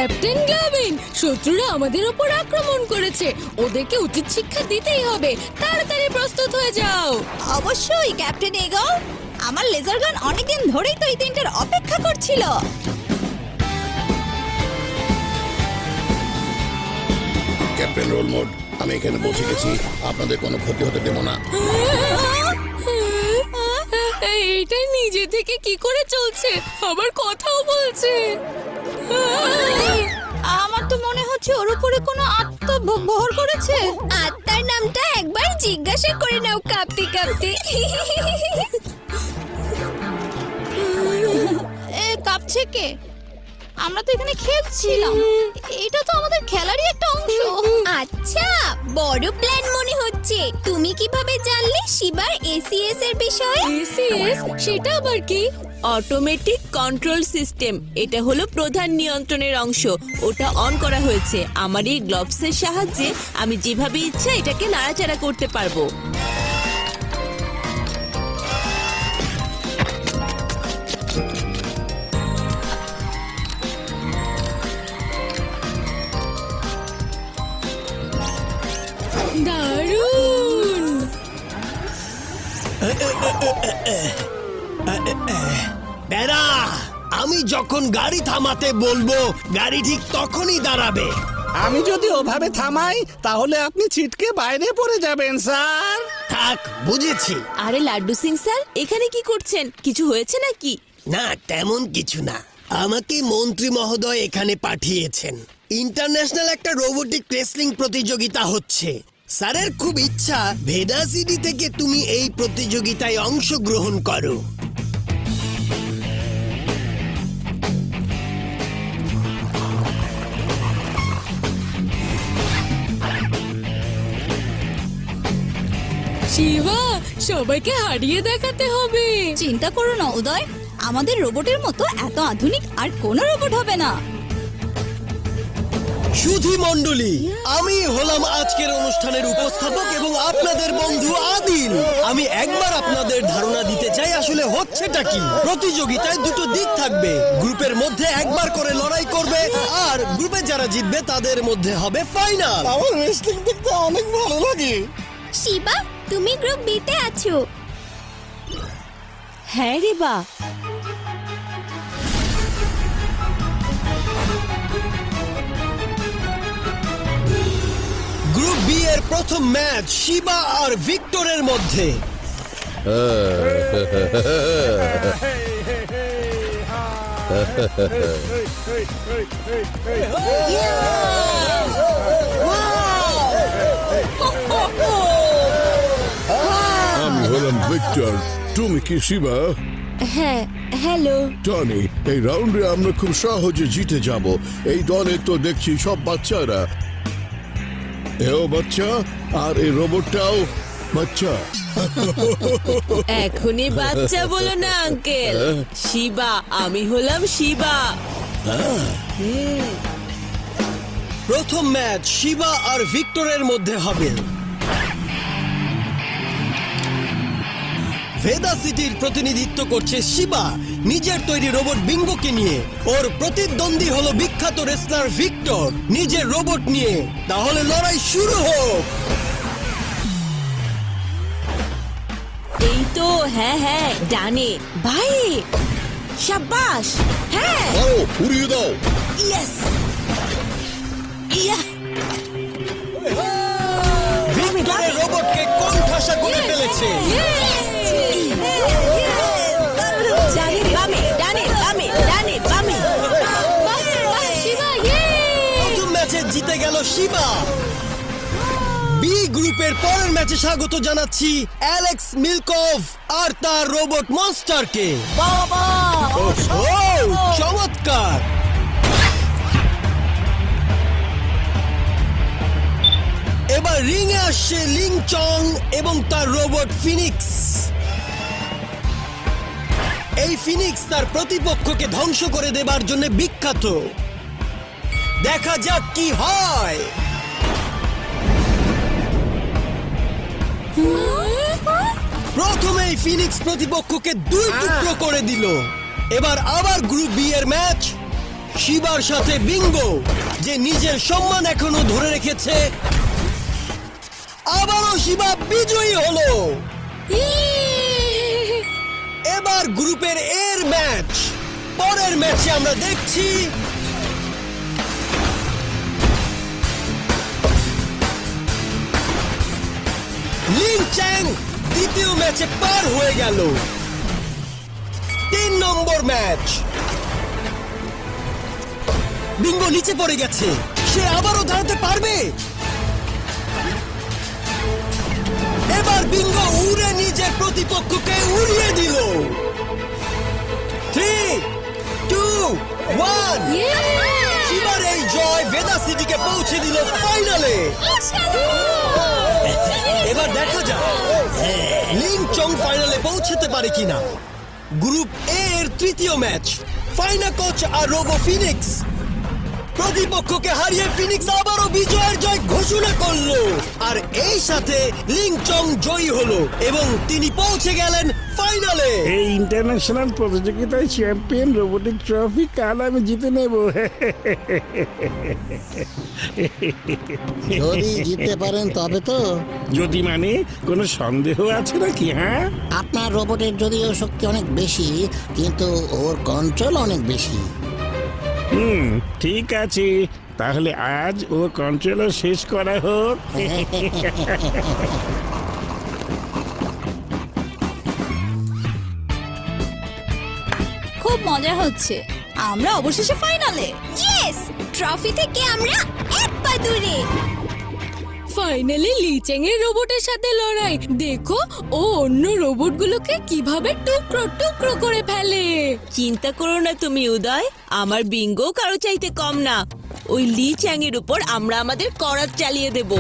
Captain গ্লাভিন, শত্রুরা আমাদের উপর আক্রমণ করেছে। ওদেরকে উচিত শিক্ষা দিতেই হবে। তাড়াতাড়ি প্রস্তুত হয়ে যাও। অবশ্যই ক্যাপ্টেন এগো। আমার লেজার গান অনেকদিন ধরেই তো এই দিনটার অপেক্ষা করছিল। ক্যাপ্টেন রোল মোড, আমি এখানে পৌঁছে গেছি। আপনাদের কোনো ক্ষতি হতে দেব না। এইটা নিজে থেকে কি করে চলছে, আবার কথাও বলছে। আমার তো মনে হচ্ছে ওর উপরে কোনো আত্মা ভর করেছে। আত্মার নামটা একবার জিজ্ঞাসা করে নাও কাঁপতে কাঁপতে। এ কাঁপছে কে? আমরা তো এখানে খেলছিলাম। এটা তো আমাদের খেলারই একটা অংশ। আচ্ছা, বড় প্ল্যান মনে হচ্ছে। তুমি কিভাবে জানলে শিবার এসিএস এর বিষয়ে? এসিএস, সেটা আবার কি? Automatic control system. এটা হলো প্রধান নিয়ন্ত্রণের অংশ। ওটা অন করা হয়েছে। আমার এই গ্লোভসের সাহায্যে আমি যেভাবে ইচ্ছা এটাকে নাড়াচাড়া করতে পারবো। দারুণ! বেড়া, আমি যখন গাড়ি থামাতে বলবো গাড়ি ঠিক তখনই দাঁড়াবে। আমি যদি ওভাবে থামাই তাহলে আপনি ছিটকে বাইরে পড়ে যাবেন স্যার। থাক, বুঝেছি। আরে লাড্ডু সিং স্যার, এখানে কি করছেন? কিছু হয়েছে নাকি? না, তেমন কিছু না। আমাকে মন্ত্রী মহোদয় এখানে পাঠিয়েছেন। ইন্টারন্যাশনাল একটা রোবোটিক রেসলিং প্রতিযোগিতা হচ্ছে। স্যারের খুব ইচ্ছা ভেদা সিটি থেকে তুমি এই প্রতিযোগিতায় অংশগ্রহণ করো। শিবা, সবাইকে হারিয়ে দেখাতে হবে। চিন্তা করো না উদয়, আমাদের রোবটের মতো এত আধুনিক আর কোনো রোবট হবে না। সুধী মণ্ডলী, আমি হলাম আজকের অনুষ্ঠানের উপস্থাপক এবং আপনাদের বন্ধু আদিল। আমি একবার আপনাদের ধারণা দিতে চাই আসলে হচ্ছেটা কি। প্রতিযোগিতায় দুটো দিক থাকবে। গ্রুপের মধ্যে একবার করে লড়াই করবে, আর গ্রুপে যারা জিতবে তাদের মধ্যে হবে ফাইনাল। আমার রেসলিং দেখতে অনেক ভালো লাগে। শিবা, তুমি গ্রুপ বিতে আছো। হ্যাঁ রে বা। গ্রুপ বি এর প্রথম ম্যাচ শিবা আর ভিক্টরের মধ্যে। আমি হলাম ভিক্টর। তুমি কি শিবা? হ্যাঁ, হ্যালো। টনি, এই রাউন্ডে আমরা খুব সহজে জিতে যাব। এই দলে তো দেখছি সব বাচ্চারা। এও বাচ্চা, আর এই রোবটটাও বাচ্চা। এখনই বাচ্চা বলো না আঙ্কেল। শিবা, আমি হলাম শিবা। প্রথম ম্যাচ শিবা আর ভিক্টরের মধ্যে হবে। ভেদা সিটির প্রতিনিধিত্ব করছে শিবা নিজের তৈরি রোবট বিঙ্গোকে নিয়ে। ওর প্রতিদ্বন্দ্বী হলো বিখ্যাত রেসলার ভিক্টর নিজের রোবট নিয়ে। তাহলে লড়াই শুরু হোক। এই তো, হ্যাঁ হ্যাঁ, ডানে বায়ে। শাবাশ, হ্যাঁ, আরো উড়িয়ে দাও। ইয়েস, ইয়া। ভিক্টরের রোবটকে কোণঠাসা করে ফেলেছে। ডানে বামে, ডানে বামে, ডানে বামে। শিবা, ইয়ে! প্রথম ম্যাচে জিতে গেল শিবা। বি গ্রুপের পরের ম্যাচে স্বাগত জানাচ্ছি অ্যালেক্স মিলকভ আর তার রোবট মনস্টারকে। বাবা, ও, চমৎকার! এবার রিং এ আসছে লিং চং এবং তার রোবট ফিনিক্স। এই ফিনিক্স তার প্রতিপক্ষকে ধ্বংস করে দেবার জন্য বিখ্যাত। দেখা যাক কি হয়। প্রথমেই ফিনিক্স প্রতিপক্ষকে দুই টুকরো করে দিল। এবার আবার গ্রুপ বি এর ম্যাচ। শিবার সাথে বিঙ্গো, যে নিজের সম্মান এখনো ধরে রেখেছে। আবারও শিবা বিজয়ী হলো। এবার গ্রুপের এর ম্যাচ। পরের ম্যাচে আমরা দেখছি লিং চ্যাং দ্বিতীয় ম্যাচে পার হয়ে গেল। 3 নম্বর ম্যাচ। বিঙ্গো নিচে পড়ে গেছে, সে আবারও দাঁড়াতে পারবে। এবার বিঙ্গো উড়ে নিজের প্রতিপক্ষকে উড়িয়ে দিল। 3, 2, 1। শিবার এই জয় ভেদা সিটিকে পৌঁছে দিল ফাইনালে। এবার দেখা যাক লিং চং ফাইনালে পৌঁছতে পারে কিনা। গ্রুপ এ এর তৃতীয় ম্যাচ, ফাইনাকোচ আর রোবো ফিনিক্স। প্রতিপক্ষকে হারিয়ে ফিনিক্স আবারও বিজয়ের জয় ঘোষণা করলো, আর এই সাথে লিং চং জয়ী হলো এবং তিনি পৌঁছে গেলেন ফাইনালে। এই ইন্টারন্যাশনাল প্রতিযোগিতায় চ্যাম্পিয়ন রোবোটিক ট্রফি কাল আমি জিতে নেব। যদি জিততে পারেন তবে তো। যদি মানে কোনো সন্দেহ আছে নাকি? হ্যাঁ, আপনার রোবটের যদিও শক্তি অনেক বেশি, কিন্তু ওর কন্ট্রোল অনেক বেশি। ঠিক আছে, তাহলে আজ ও কন্ট্রোলও শেষ করা হোক। খুব মজা হচ্ছে, আমরা অবশেষে ফাইনালে। ইয়েস, ট্রফি থেকে আমরা এক পা দূরে। ফাইনালি লিচেং এর রোবটের সাথে লড়াই দেখো, ও অন্য রোবটগুলোকে কিভাবে টুকরো টুকরো করে ফেলে। চিন্তা করো না তুমি উদয়, আমার বিঙ্গো কারো চাইতে কম না। ওই লি চ্যাং এর উপর আমরা আমাদের করাত চালিয়ে দেব।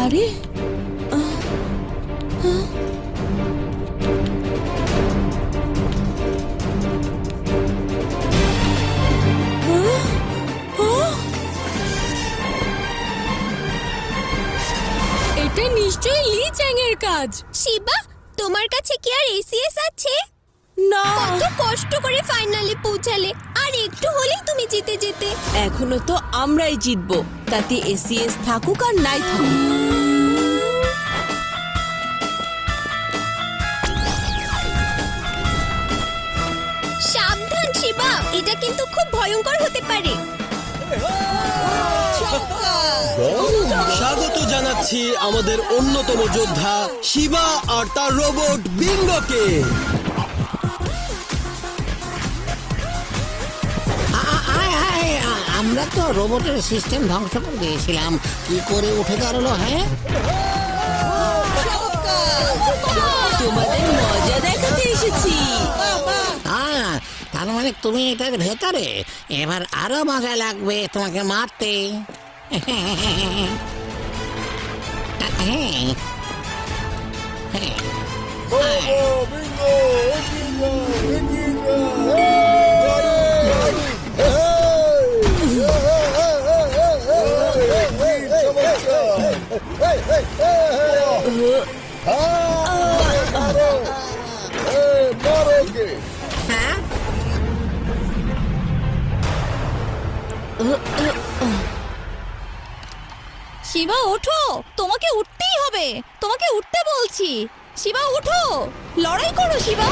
আরে এটা নিশ্চয়ই লি চ্যাং এর কাজ। শিবা, তোমার কাছে কি আর এসিএস আছে? না, কত কষ্ট করে ফাইনালে পৌঁছালে, আর একটু হলেই তুমি জিতে যেতে। এখনো তো আমরাই জিতবো, তাতে এসিএস থাকুক আর নাই থাকুক। সাবধান শিবা, এটা কিন্তু খুব ভয়ঙ্কর হতে পারে। স্বাগত জানাচ্ছি আমাদের অন্যতম যোদ্ধা শিবা আর তার রোবট বিঙ্গোকে। আমরা তো রোবটের সিস্টেম ধ্বংস করে দিয়েছিলাম, কি করে উঠে দাঁড়ালো? হ্যাঁ, তোমাদের মজা দেখাতে এসেছি। তার মানে তুমি এটার ভেতরে। এবার আরো মজা লাগবে তোমাকে মারতে। শিবা ওঠো, তোমাকে উঠতেই হবে, তোমাকে উঠতে বলছি। শিবা উঠো, লড়াই করো শিবা।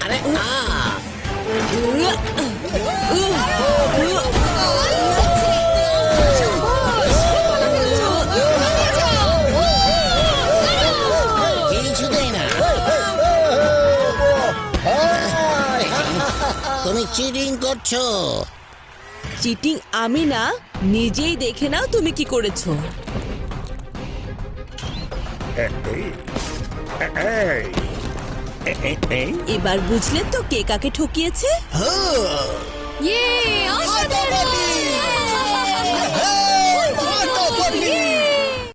আরে কিছুতেই না, তুমি চিটিং করছো। চিটিং আমি না, নিজেই দেখে নাও তুমি কি করেছো। এবার বুঝলে তো কে কাকে ঠকিয়েছে। ইয়ে, অসাধারণ!